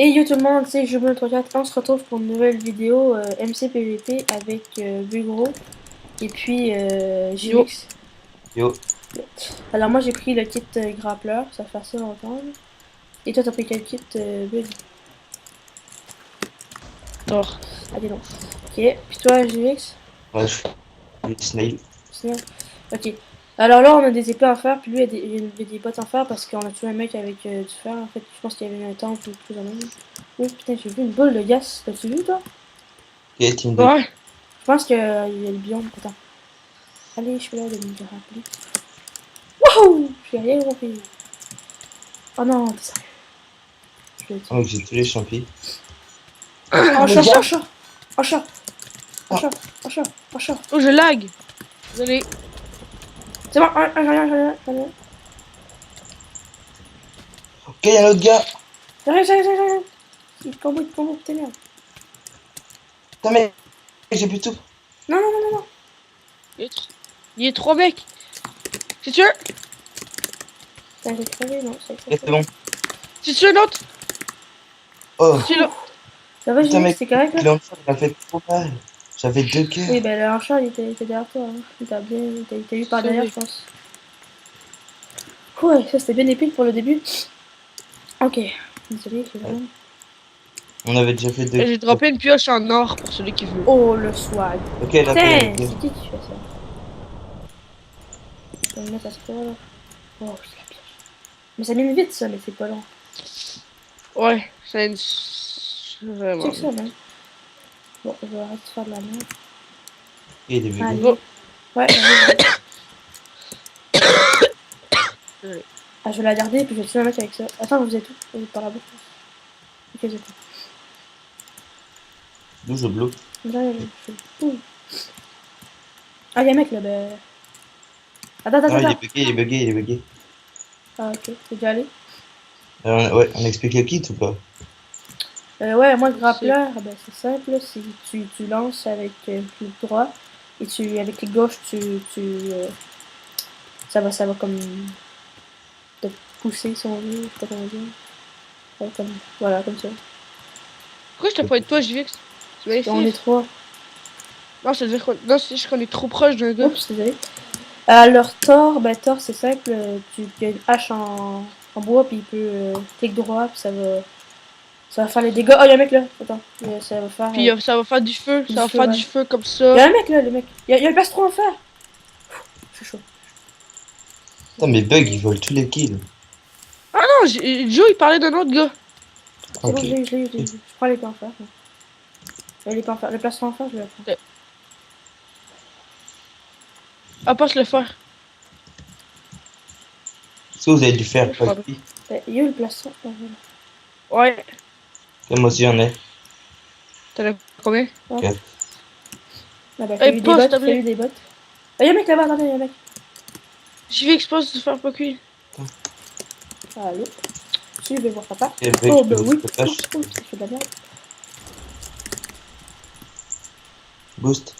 Et yo tout le monde, c'est Jubo341, on se retrouve pour une nouvelle vidéo MCPVP avec Bugro et puis Yo, JVX. Yo, Alors moi j'ai pris le kit grappleur, ça fait assez longtemps. Et toi t'as pris quel kit Bug? tort. Allez donc. Ok, puis toi JVX? ouais, je suis Snail. Sinon. Ok. Alors là on a des épées en fer, puis lui il y a des bottes en fer parce qu'on a tué un mec avec du fer. En fait je pense qu'il y avait un temple ou plus ou moins. Oui putain j'ai vu une boule de gaz, t'as-tu vu toi? Ok, team 2. Ouais, Je pense qu'il y a le biome. Attends. Allez, je suis là de me rappeler. Wouhou! J'ai rien compris. Oh non, t'es sérieux. Je l'ai dit. Oh, j'ai tous les champis. En Le chat, gars. en chat! En chat! En chat! En chat! En chat! oh je lag. Désolé. C'est bon, j'ai rien, j'ai rien, j'ai rien. Ok, y'a l'autre gars. J'ai rien. Il te combo, t'es merde. Putain, mec, j'ai plus tout. Non. Il y a 3 mecs. C'est tué. Putain, j'ai crevé, non, Ok, c'est bon. C'est tué un autre. Oh, C'est là. Ça va, putain, Jimmy, mec, c'est correct là? il m'a fait trop mal. J'avais 2 cœurs. Oui, ben le chat, il était derrière toi. Hein. Il t'a bien. Il t'a eu par derrière, je pense. Ouais, ça c'était bien épique pour le début. Ok. Désolé, j'ai vraiment. On avait déjà fait 2 J'ai droppé une pioche en or pour celui qui veut. Oh, le swag. Ok, là, Putain, fait. c'est qui fait ça? Je vais me mettre à ce point là. Oh, c'est la pire. Mais ça mine vite ça, mais c'est pas long. Ouais, c'est une... Tu Vraiment. sais que ça, même. Bon, je vais arrêter de faire de la merde. Il est Allez. bugué. Ouais, allez. Désolé. Ah, je vais la garder et puis je vais tuer un mec avec ça. Attends, vous êtes où? Vous êtes par là-bas. Ok, vous êtes où? D'où je bloque. Là, je suis où? Ah, y'a un mec là, ben. Attends. Non, il est bugué, il est bugué. Ah, ok, c'est déjà allé. Ouais, on explique le kit ou pas? Ouais, moi, le grappleur, ben, c'est simple. Si tu lances avec le clic droit et avec clic gauche, ça va comme te pousser si on veut, je sais pas comment dire. Ouais, voilà, comme ça. Pourquoi je t'ai pas de toi, JVX? Tu vas Et on est essayer. trois. Non, c'est dire qu'on... Non, c'est juste qu'on est trop proche d'un gars. Oups, désolé. Alors, Thor, Thor, c'est simple. Tu as une hache en bois, puis il peut clic droit, puis ça va faire les dégâts. Oh, y'a un mec là. Attends, ça va faire. Puis ça va faire du feu. Du Ça va feu, faire ouais. du feu comme ça. Y'a un mec là, le mec. Y'a le plastron en fer. Je suis chaud. Putain, mais bug, il vole tous les kills. Ah non, Joe, il parlait d'un autre gars. C'est Ok. bon, je l'ai eu. Je prends les pains en fer. Les pains en fer. Le plastron en fer, je vais le prendre. Ah, passe le faire. Est-ce que vous avez dû faire Je pas crois de vie? Il y a eu le plastron. Oh, voilà. Ouais. Ok, moi aussi, j'en ai. T'en as combien? Ok. Ah bah, Hey, pause, s'il te plaît. des bottes. Ah, y'a un mec là-bas, attendez, y'a un mec. J'y vais expose de faire pas cuire. Allô? Si, je vais voir papa. Ok, bug, Oh, je bah peux oui. booster ta tâche. Oh, ça fait de la merde. Boost.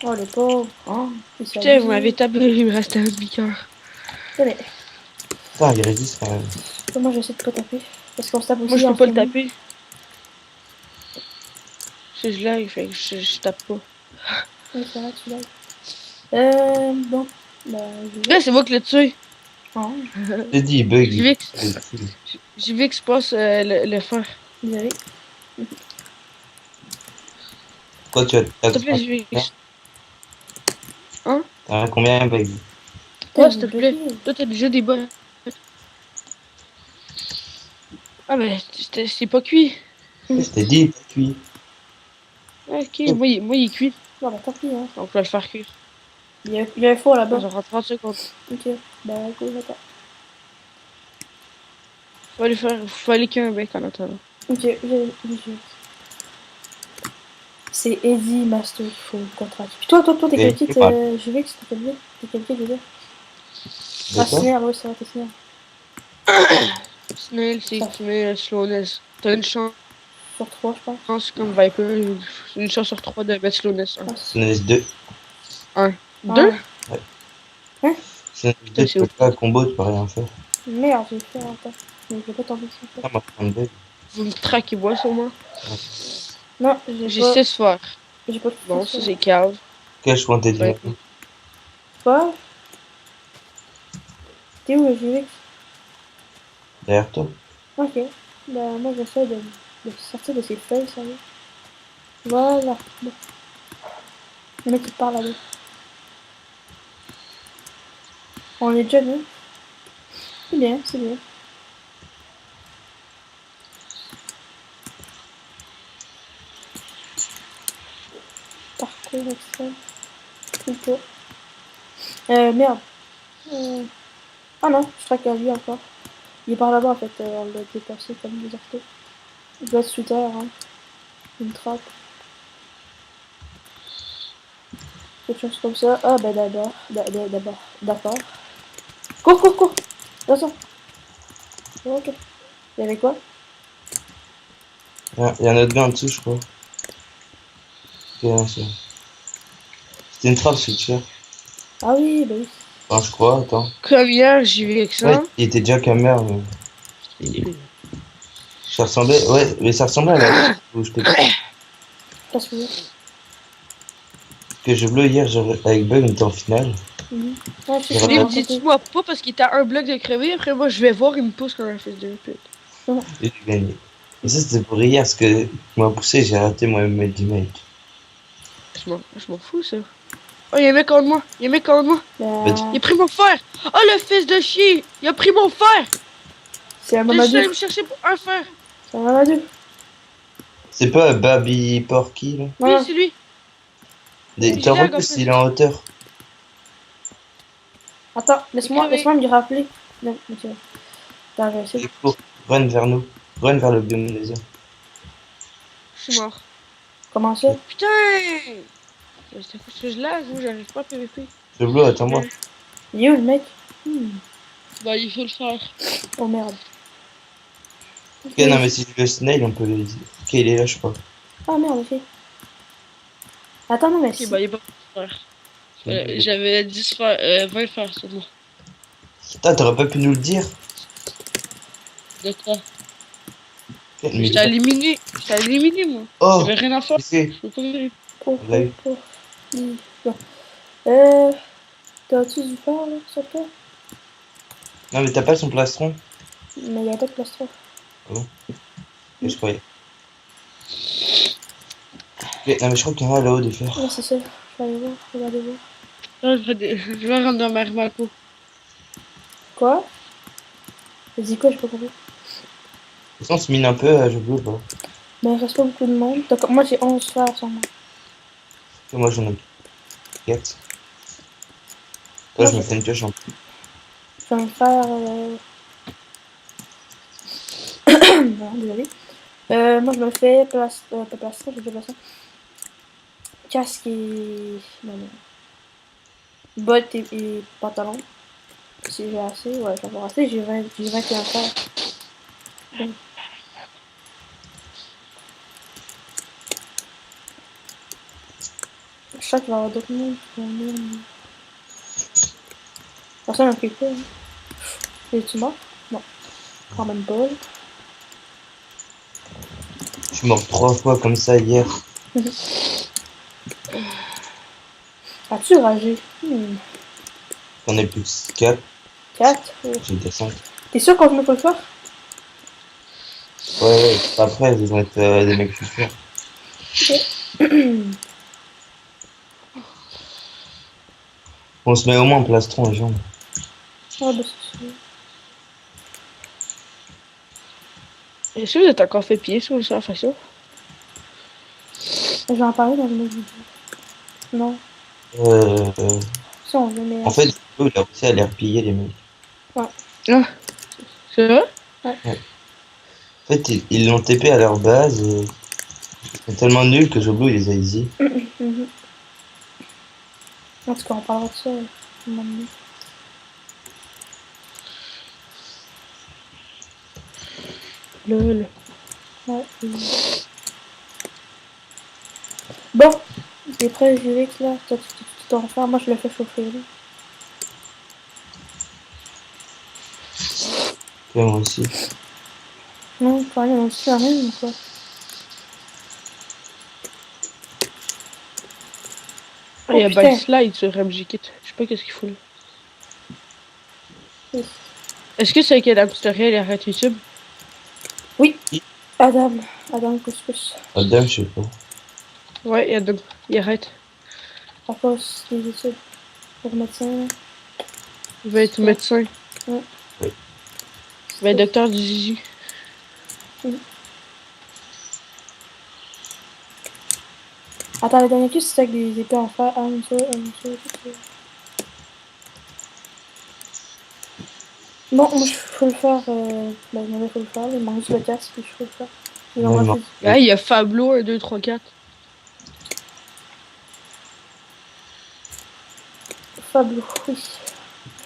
Oh, le pauvre. Oh, il Putain, vous s'abuse. m'avez tapé, il me restait un demi-cœur. Tenez, Putain, il résiste quand même. moi j'essaie de pas taper. Parce qu'on se tape aussi Moi, je en peux pas ce le moment. taper. C'est je lag, fait que je tape pas. Oui, c'est vrai, tu l'as. Bon. Bah, je Là, vais. c'est moi qui l'ai tué. Oh, J'ai dit, il bug. J'y vais, Il est cool. j'y vais expose le fer. désolé. Quoi, tu as S'il te plaît, j'y vais. Hein? t'as combien, bug? Toi, Putain, s'il vous te plaît. buguez. Toi, t'as déjà des bonnes. Ah, mais c'est pas cuit. Je t'ai dit, pas cuit. Ah, ok, moi, il est cuit. Bon, bah tant pis, hein. Donc, on va le faire cuire. Il y a un four là-bas. Dans 30 secondes. Ok, bah go, attends. Faut aller qu'un bec en attendant. Ok, j'ai. C'est Easy Master qu'il faut contracter. Puis toi, t'es quel kit je vais que c'était quel kit? T'es quel kit, je veux dire? Ah, Snail, ouais, ça va, t'es Snail. Snail, c'est que tu mets slowness. T'as une chance Sur 3, je pense. comme Viper, une chance sur 3 de mettre slowness 1. Ah, Snail 2. 1. 2? Snail 2, tu peux pas combo, tu peux rien faire. Merde, j'ai fait un temps. Mais je vais pas tomber sur Ah, ça. ma prendre bug. Vous me traquez moi sur moi. Non, J'ai 6 sphères. J'ai pas Bon, fait ça ça. c'est cave. Quel choix t'es dit? Ouais. Quoi? T'es où le JVX? Derrière toi. Ok. Bah, moi, j'essaie de sortir de ces feuilles, ça y est. Voilà. Bon. Le mec, il parle là-bas. On est déjà vu. C'est bien, c'est bien. Parcours extrême. Plutôt. Merde. Ah non, je traque à lui encore. Il est par là-bas en fait, on l'a déplacé comme des arceaux. Il doit être sous terre, hein. Une trappe. Quelque chose comme ça. Ah bah d'abord. D'abord. D'accord. Cours, cours, cours. Attention. Ok. Il y avait quoi? Il y a un autre gars en dessous, je crois. Ok, non, c'était une trappe, c'est sûr. Ah oui, bah oui. Enfin, je crois, attends. Comme hier, j'y vais avec Ouais, ça. il était déjà caméra, mais ça ressemblait, ouais, mais ça ressemblait à la où je t'ai dit Qu'est-ce que vous que je bleu hier, avec Bug, on était en finale. Ouais, je sais J'ai que tu Il m'as me raté. dit, raconté. dis-moi pas parce qu'il était à un bloc de crever. Après, moi, je vais voir, il me pousse comme un fils de pute. Et j'ai gagné. Et ça, c'était pour hier, parce que tu m'as poussé, j'ai raté moi-même mettre du mec. Je m'en fous, ça. Oh, il y a un mec en de moi. Il y a un mec en de moi. Bah, Bah, Il a pris mon fer. Oh, le fils de chien. Il a pris mon fer. c'est un Je suis Mamadou. allé me chercher un fer. C'est un Mamadou. c'est pas Baby Porky, là. Oui, Ouais. c'est lui. Il T'as lag revu en plus. s'il est en hauteur. Attends, crevé. laisse-moi me rappeler. Non, ok. Attends, je vais essayer. Il court. Run vers nous. Run vers le biome désert. Je suis mort. Comment ça? Putain. C'est à cause que je lag ou j'arrive pas à PVP. Le bleu, attends-moi. Il est où le mec? Bah, il faut le faire. Oh merde. Ok, non, mais si je le snail, on peut le dire. Ok, il est là, je crois. Ah merde, ok. Attends, non, mais Ok, si. bah, il est pas faire. J'avais 10 fer, 20 fers sur moi. Putain, t'aurais pas pu nous le dire? De quoi? Ok, mais J'étais éliminé. J'étais éliminé, moi. oh, J'avais rien à faire. c'est. Je peux pas vivre. Ouais. Bon. T'as-tu du fer là, sur toi? Non, mais t'as pas son plastron? Mais il y a pas de plastron. Ok, je croyais. Ok, non, mais je crois qu'il y en a là-haut des fers. Ouais, c'est ça. Je vais aller voir, je vais aller voir. Non, je vais rendre dans ma Marco. Quoi? T'as dit quoi? J'ai pas compris. On se mine un peu, je bleu, pas. Mais il reste pas beaucoup de monde. D'accord, moi j'ai 11 fers sur moi. Ok, moi, j'en ai 4. Toi, Moi, je me fais une pioche en plus. je vais me faire. Voilà, désolé. Moi je me fais pas plastron, j'ai déjà plastron. Casque et. Non, non. Bottes et pantalon. Si j'ai assez, ouais, j'en avoir assez. J'ai 21 fers. Bon. Je sais qu'il va y avoir d'autres mondes qui vont venir. Mais... personne n'a pris quoi, hein. Es-tu mort? Non. Quand même pas. Je suis mort 3 fois comme ça hier. As-tu ragé? J'en ai plus que 4. 4. J'ai des 5. T'es sûr qu'on se met pas le soir? Ouais, ouais. Après, ils vont être des mecs plus forts. On se met au moins en plastron, les gens. Ah, bah c'est sûr. Est-ce que vous êtes encore fait pied sur le surface? Je vais en parler dans une autre vidéo. Non. Si on veut, mais. En fait, eux, il a réussi à les repiller, les mecs. Ah, c'est vrai? En fait, ils l'ont TP à leur base. Ils sont tellement nuls que Joblo, il les a easy. Mhm. En tout cas, on parlera de ça un moment donné. Lol. Ouais. Bon, t'es prêt, Juliette, là? Toi, tu t'en faire. Moi, je le fais chauffer, là. moi aussi. Non, pareil, on se fait rien ou quoi? Ah, il y a putain. Backslide sur MJKit. Je sais pas qu'est-ce qu'il faut là. Oui. Est-ce que c'est qu'Adam Tutorial et arrête YouTube? Oui. Adam. Adam Couscous. Adam, je sais pas. Ouais, Adam. Il arrête. À cause des études pour médecin. Il va être Ouais. médecin. Ouais. Ouais. Il va être docteur du Zizi. Attends, le dernier quiz, c'est avec des épées en fer. Ah, une seule, tout. Bon, moi, faut le faire. Ben, il faut le faire. Il manque juste le casque, puis je faut le faire. Il en Ouais, manque non. plus. Ah, il y a Fablo 1, 2, 3, 4. Fabio, oui.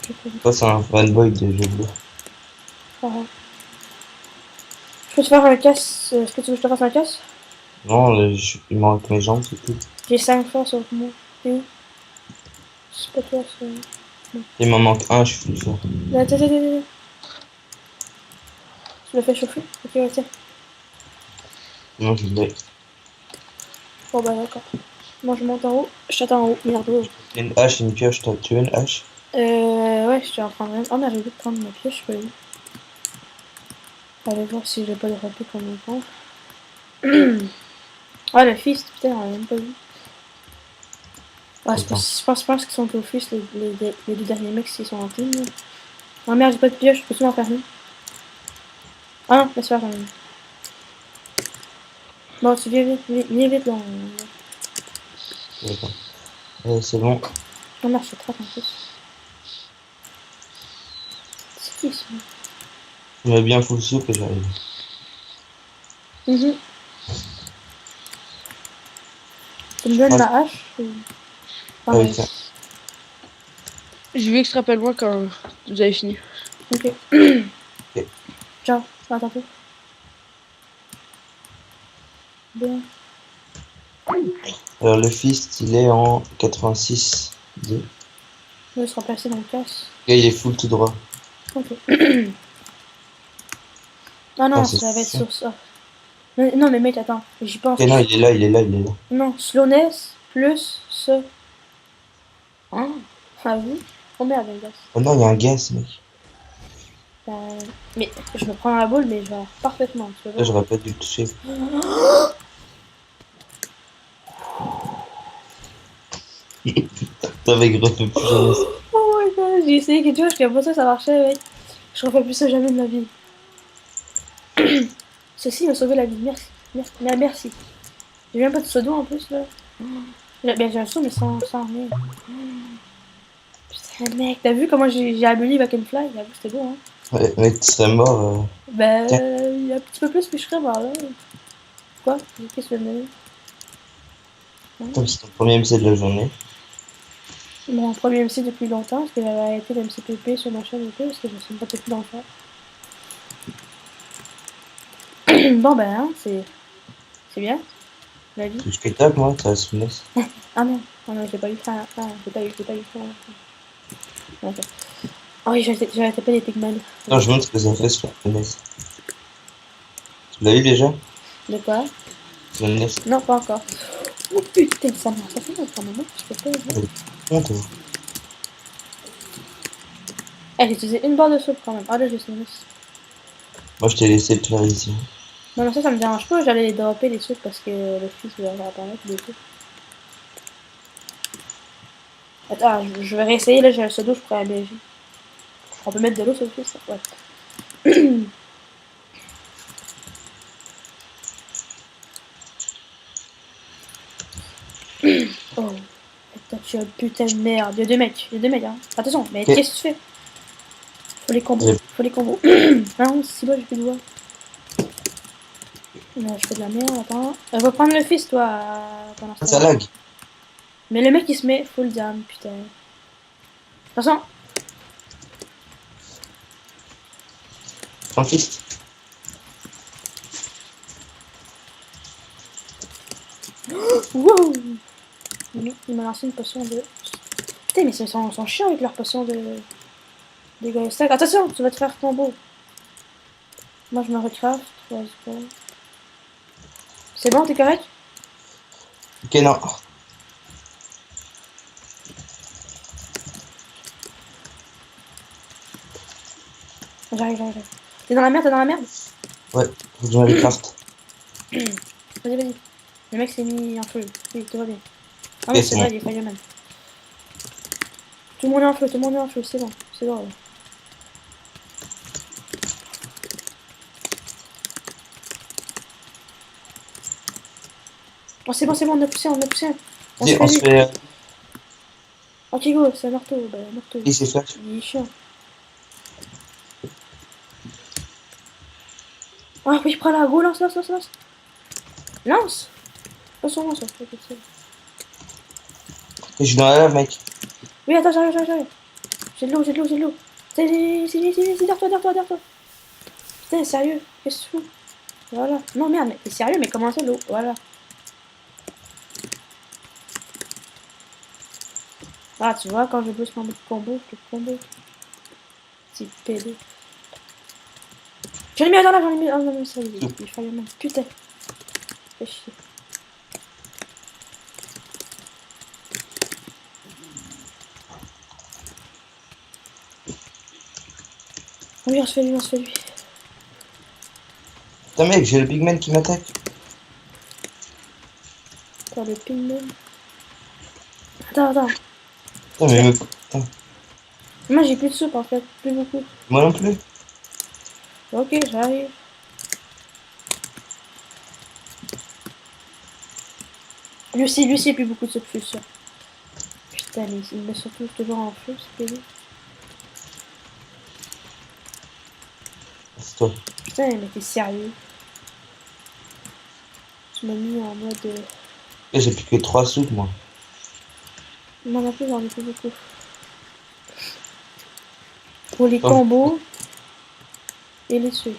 Je peux le Ça, c'est un fanboy de jeux vidéo. faire. Je peux te faire un casse. Est-ce que tu veux que je te fasse un casse? Non, il manque mes jambes, c'est tout. J'ai 5 fois sur moi. Et où? C'est pas toi, c'est. Il m'en manque un, je suis sûr. Attends. Tu l'as fait chauffer? Ok, ouais, tiens. Non, je l'ai. Bon, bah, d'accord. Moi, je monte en haut. Je t'attends en haut. Merde. Une hache, une pioche, tu veux une hache? Ouais, je suis en train de. Oh, mais j'ai oublié de prendre ma pioche, je peux aller. Aller voir si j'ai pas de repos comme on pense. Ah, le fist, putain, on l'a même pas vu. Ah, Attends. je pense qu'ils sont au fist, les deux derniers mecs, s'ils sont en team. Là. Oh merde, j'ai pas de pioche, peux-tu m'en faire une? Ah non, laisse faire. Bon, tu viens vite, là. D'accord. C'est bon. Oh merde, je te traite en plus. C'est qui ça? Je mets bien full soupe et j'arrive. Tu me donnes la hache ou... Ah oui, tiens. Je vais extra rappelle-moi quand vous avez fini. Ok. Ok. Ciao, attends un peu. Bien. Alors, le fist, il est en 86. D. Il sera placé dans le casse. Et il est full tout droit. Ok. Ah non, Ah, c'est ça va être ça. sur ça. Non, mais mec, attends, j'y pense. Ok, non, il est là, il est là, il est là. Non, slowness plus ce. Ah, ah oui? Oh merde, les gars. Oh non, il y a un gaz, mec. Mais je me prends la boule, mais je vais parfaitement, tu Là, vois. j'aurais pas dû le toucher. T'avais refait plus jamais ça. Oh my god, j'ai essayé quelque chose, je savais pas ça marchait, mec. Je refais plus ça jamais de ma vie. Ceci m'a sauvé la vie, merci. Merci. J'ai même pas de pseudo en plus, là. J'ai un saut, mais sans rien. Putain, mec, t'as vu comment j'ai aboli Back and Fly? J'avoue, c'était beau, hein. Ouais, mec, tu serais mort. Ben, Tiens. il y a un petit peu plus, puis je serais mort, là. Quoi? Qu'est-ce que tu veux me donner? Comme c'est ton premier MC de la journée. Mon premier MC depuis longtemps, parce que j'avais arrêté le MCPP sur ma chaîne et tout, parce que je me suis pas plus d'en faire. Bon, ben, hein, c'est bien, la vie. Je tape, moi, t'as la souplesse. Ah non, j'ai pas eu ça. Ah, j'ai pas eu ça. Ok. Oh oui, j'avais tapé des Pigmen. Non, je montre ce que ça fait sur la NES. Tu l'as eu déjà? De quoi? Sur la NES. Non, pas encore. Oh putain, ça m'a fait un moment, je peux pas le voir. Bon, toi. Eh, j'ai utilisé une barre de soupe quand même. Ah là, j'ai sonné. Moi, je t'ai laissé le faire ici. Non, mais ça me dérange pas, j'allais les dropper les soupes parce que le fils va apparaître des soupes. Attends, je vais réessayer, là, j'ai un pseudo, je pourrais abréger. On peut mettre de l'eau sur le fils, ouais. Oh, putain, tu es un putain de merde. Il y a deux mecs, hein. Attention, mais Ok. qu'est-ce que tu fais? Faut les combos, Ah non, c'est si bas, j'ai plus de voix. Là, je fais de la merde, attends. Va prendre le fils, toi, pendant ce Ça temps-là. lag. Mais le mec, il se met full dame, putain. Attention. Ton fist. Wow. Il m'a lancé une potion de... Putain, mais ils sont chiants avec leur potion de... Dégâts stack. Attention, tu vas te faire tomber. Moi, je me recraft. Ouais, c'est bon. C'est bon, t'es correct? Ok, non. J'arrive. T'es dans la merde, t'es dans la merde? Ouais, faut que je me recraft. Vas-y. Le mec s'est mis en feu. Oui, tout va bien. Ah non, Ok, c'est c'est vrai, bon. il est fireman. Tout le monde est en feu, c'est bon. C'est bon, là. Oh, c'est bon, on a poussé un. On se Vas-y, fait on se lui. fait. Ok, go, c'est un marteau. Bah, marteau. Qui c'est flash? Il est chiant. Ah oui, prends la go, lance. Lance! Pas son lance, ok, c'est bon. Je suis dans la lave, mec. Oui, attends, j'arrive. J'ai de l'eau. C'est derrière toi. Putain, sérieux, qu'est-ce que tu fous? Voilà. Non, merde, mais t'es sérieux, mais comment ça, l'eau? Voilà. Ah, tu vois, quand je booste mon combo, je te combo. Petit pédé. J'en ai mis un dans là, Oh non, mais ça y est, il fallait même. Putain, fais chier. Oui, on se fait lui. Putain, mec, j'ai le big man qui m'attaque. T'as le pingman. Attends. Putain, mais putain, Moi, j'ai plus de soupe en fait, plus beaucoup. moi non plus. Ok, j'arrive. Lui aussi, plus beaucoup de soupe, je suis sûr. Putain, mais il me met surtout toujours en feu, c'est pédé. C'est toi. Putain, mais t'es sérieux? Tu m'as mis en mode. Et j'ai plus que 3 soupes, moi. Moi non plus, j'en ai plus beaucoup. Pour les Oh, combos et les trucs.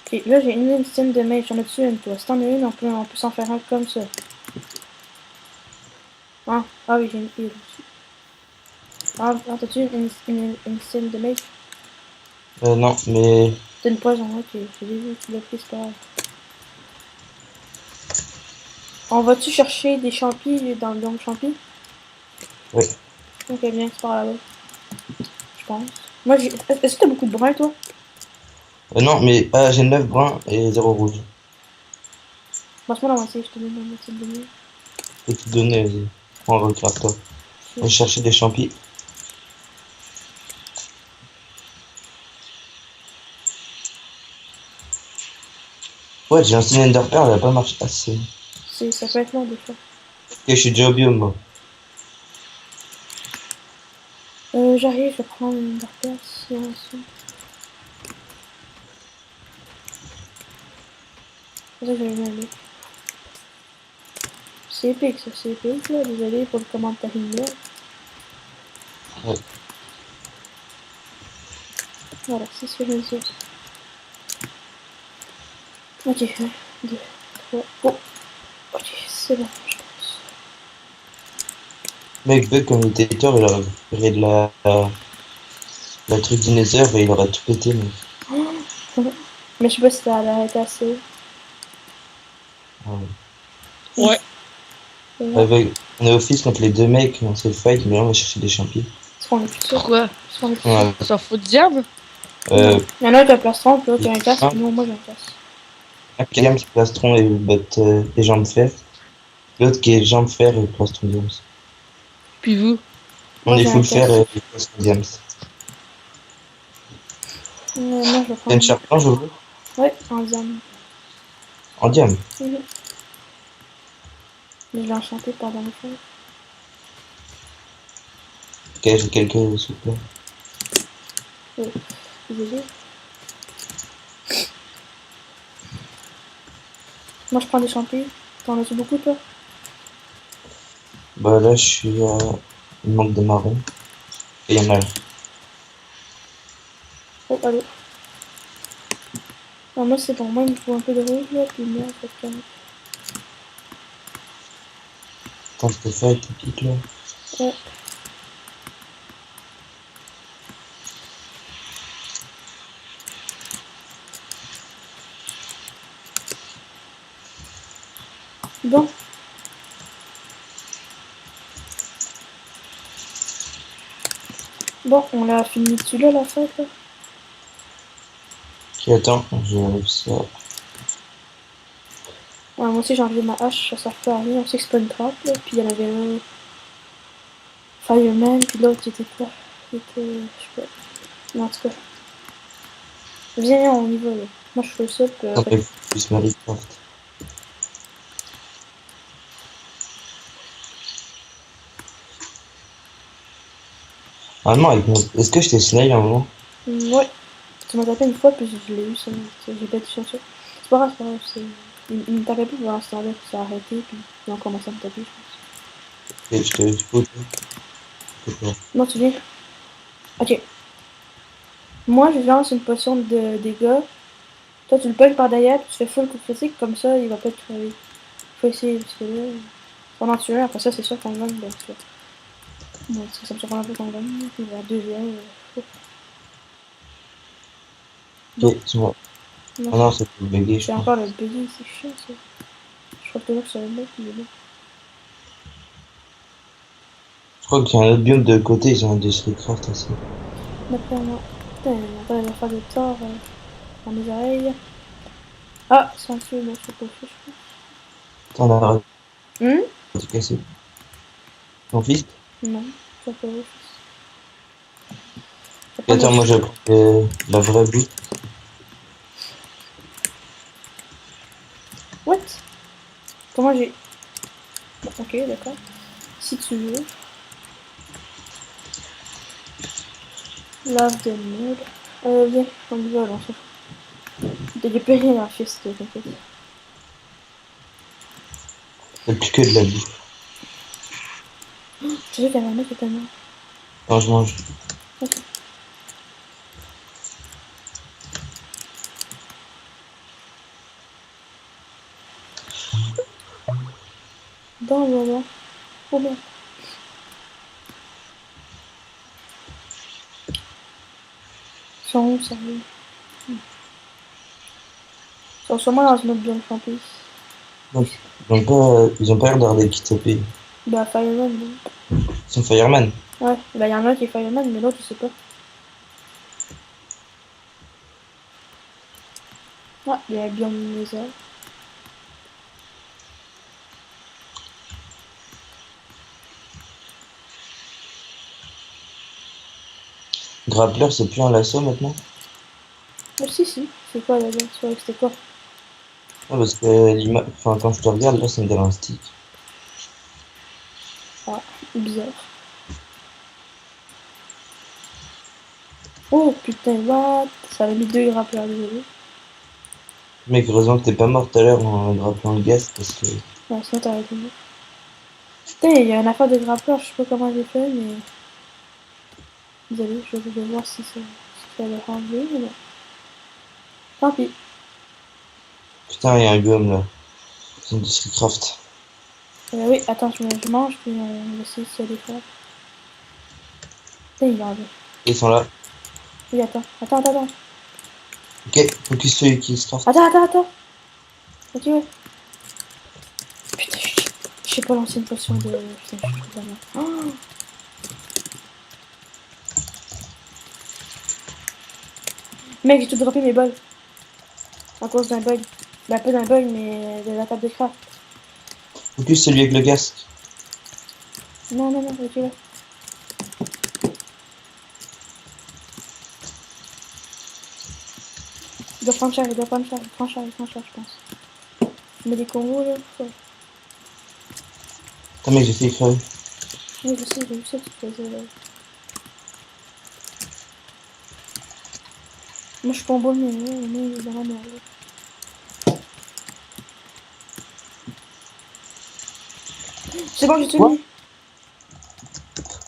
Ok, là j'ai une instinct de mage, j'en ai-tu une toi? Si t'en as une, on peut s'en faire un comme ça. Ah oui, j'ai une heal aussi. T'as-tu une instinct de mage? non, mais. T'as une poison, ok, j'ai vu, tu l'as pris, c'est pas grave. On va-tu chercher des champis dans le biome champi? Ouais. Ok, bien, c'est par là-bas. Je pense. Moi, est-ce que t'as beaucoup de brun, toi? Non, mais j'ai 9 bruns et 0 rouge. Passe-moi la moitié, je te donne la moitié de mieux. Je peux te donner, vas-y. Prends un recraft, toi. On va chercher des champis. Ouais, j'ai un cylinder pearl, elle a pas marché assez. Ça peut être long des fois. Ok, je suis déjà au biome, moi. J'arrive, je vais prendre une barrière si on se. C'est ça que j'avais aimé. C'est épique, ça, c'est épique, là. Désolé pour le commentaire là. Ouais. Voilà, c'est ce que je me dis. Ok, 1, 2, 3. Bon, ok, c'est bon, je pense. Mec, Bug, comme il était Thor, il aurait récupéré de la truc du Nether et il aurait tout pété, mec. Mais je sais pas si ça allait arrêter assez haut. Ouais. Ouais. On est office contre les deux mecs, on s'est fight, mais là on va chercher des champis. Parce qu'on est plus sûr. Pourquoi? Parce qu'on est plus sûr. Ouais. S'en fout de diable? Euh, Il y en a un qui a plastron, l'autre qui a un casque. un Non, moi j'ai un casque. Callum qui plastron et botte et jambes fer. L'autre qui est jambes fer et plastron diams. Puis vous? On Moi est j'ai un full fer casque. et plastron diams. Moi je vais T'as une prendre. charpente, je veux? Ouais, en diamant. En diam. Mais je l'ai enchanté pendant le feu. Ok, j'ai quelques soupes là. Désolé. Moi je prends des champis. T'en as-tu beaucoup toi? Bah là je suis à. Il manque de marron. Et il y en a là. Oh, allô. Non, moi c'est bon, moi il me faut un peu de rouge là, puis moi ça te calme. Attends, je peux faire typique là. Ouais. Bon. Bon, on l'a fini dessus là, la fête, là. Ok, attends, je vais ça. Ouais, moi aussi j'ai enlevé ma hache, ça sert pas à rien. On sait que c'est pas une trappe, là. Puis il y en avait un Fireman, puis l'autre c'était quoi? C'était. Je sais pas. Non, en tout cas. Viens, on y va, là. Moi je fais ça, puis Attends, après. mais plus Minecraft. Ah non, avec mon... Est-ce que je t'ai snail un moment? Ouais. Tu m'as tapé une fois, puis je l'ai eu, ça. J'ai pas touché ça. C'est pas grave, c'est pas grave. Il me tapait plus pendant ce temps-là, puis ça a arrêté, puis il a commencé à me taper, je Et je te faut pas. pense. Non, tu viens. Ok. Moi je lance une potion de dégâts. Toi tu le pognes par derrière, puis tu fais full coup critique, comme ça il va pas te crever. Faut essayer, parce que là. On en tue un, après ça c'est sûr qu'on gagne, bien sûr. Bon, ça me surprend un peu qu'on gagne, puis la deuxième. Bon, Ok, c'est moi. non, Ah non, c'est pour bugger, je c'est crois. encore le buggy, c'est chiant ça. Je crois toujours que c'est un mec qui est là. Je crois qu'il y a un autre biome de côté, ils ont un Destructcraft aussi. D'après moi. Putain, on va faire des torts dans mes oreilles. Ah, c'est un tueur, non, c'est pas fou, je Attends, on a arrêté pense. de casser. Ton fils? Non, c'est pas ouf. Ça Et prend des attends, moi je vais prendre la vraie boue. What? Comment j'ai. Ok, d'accord. Si tu veux. Lave de mode. Viens, on y va, là, on s'en fout. Il n'y a plus rien dans le fist, t'inquiète. C'est plus que de la boue. Tu sais qu'il y avait un mec qui était mort. Attends, je mange. Ok. Dans le moment. Oh merde. Ils sont où, sérieux? Ils sont sûrement dans une autre biome campus. Donc, ils ont pas l'air d'avoir des kits OP. Bah, Fireman, bon. Ils sont Fireman. Ouais, bah, il y en a un qui est Fireman, mais l'autre, je sais pas. Ah, il y a un biome lézard. Grappler, c'est plus un lasso maintenant? Ah, si. C'est quoi, là, tu vois que c'était quoi? Ouais, parce que enfin, quand je te regarde, là, ça me donne un stick. Ah, bizarre. Oh, putain, what? Ça avait mis 2 grappleurs, désolé. Mec, heureusement que t'es pas mort tout à l'heure en grappelant le gaz, parce que... Ouais, sinon t'aurais été mort. Putain, il y a une affaire de grappeur, je sais pas comment j'ai fait, mais. Désolé, je vais voir si ça va enlever, mais non. Tant pis. Putain, il y a un biome, là. C'est une Destructcraft. Oui, attends, je mange, puis on va essayer de se défaire. Putain, il va enlever. Ils sont là. Oui, attends. Ok, focus sur Xcraft. Attends. Ok, ouais. Putain, je sais pas lancer une potion de. Putain, je suis trop de la merde. Oh, mec, j'ai tout droppé mes balles. À cause d'un bug. Bah, pas d'un bug, mais de la table de craft. Focus celui avec le casque. Non, ok, ouais. Il doit prendre cher, il prend cher, je pense. Je mets des combos là. Ouais. Attends, mec, j'ai fait crever. Oui, je sais, j'ai vu ça que tu faisais là. Moi je suis combo, mais il est dans la merde. C'est bon, j'ai tout What? mis.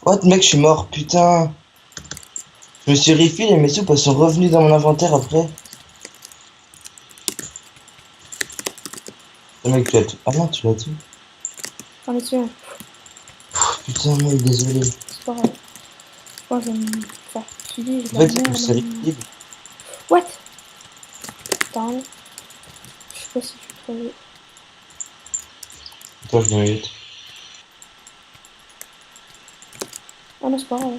What, mec, je suis mort, putain. Je me suis refill et mes soupes, elles sont revenues dans mon inventaire après. Le mec, tu l'as tout. Ah non, tu l'as tout. J'en ai tué un. Putain, mec, désolé. C'est pas grave. Je pense que je vais me faire tuer, j'ai de En la fait, merde. c'est refill. What? Attends, je sais pas si je suis crevé. Toi, je me mute. Ah non, c'est pas grave.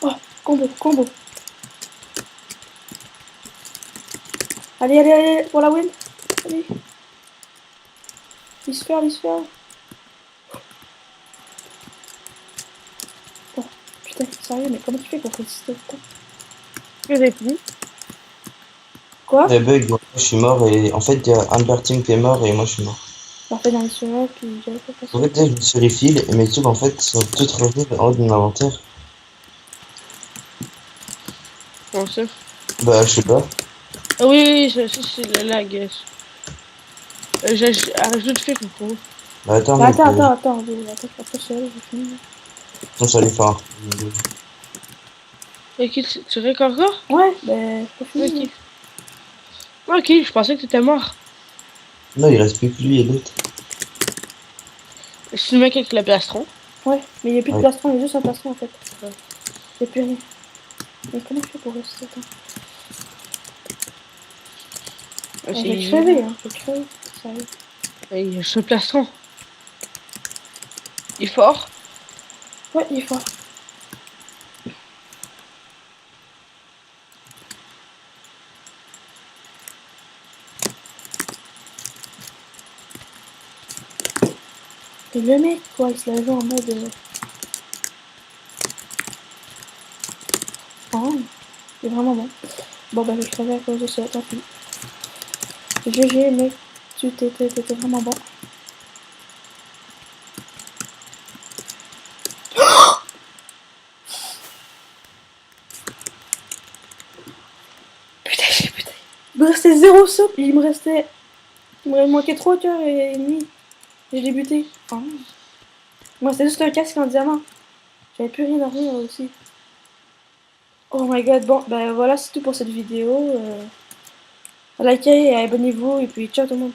Oh, combo, combo. Allez, allez, allez, pour la win. Allez. Laisse faire, laisse faire. Oh, putain, sérieux, mais comment tu fais pour résister au temps? Que j'ai fini. Quoi? Les bugs, moi, je suis mort et en fait, il y a Amber Team qui est mort et moi, je suis mort. Parfait dans les soirées, puis j'avais pas En passé. fait, là, je me suis refill et mes tubes, en fait, sont toutes revenues en haut de mon inventaire. Comment ça? Bah, je sais pas. Ah oui, ça c'est la lag. Rajoute fait pour. Bah, attends, Bah, mec, attends, après ça, j'ai fini. on s'allait faire un... Ok, tu règles encore? Ouais, bah, c'est pas fini. Ok. Ok, je pensais que t'étais mort. Non, il reste plus que lui et l'autre. C'est le mec avec le plastron. Ouais, mais il n'y a plus de Ouais. plastron, il y a juste un plastron en fait. Il n'y a plus rien. Mais comment je fais pour rester? Attends. Ah, J'ai crevé, hein, j'ai crevé. Sérieux. Il y a ce plastron. Il est fort. Ouais, il est fort. Et le mec, quoi, il se la joue en mode. Oh, il est vraiment bon. Bon, bah, j'ai crevé à cause de ça, tant pis. GG, mec, tu t'étais vraiment bon. Putain. Il me restait 0 soupe, il me restait. Il me manquait 3 cœurs et demi. J'ai débuté. Oh. Moi, c'était juste un casque en diamant. J'avais plus rien à rire aussi. Oh my god, bon, bah voilà, c'est tout pour cette vidéo. Likez et abonnez-vous, et puis ciao tout le monde.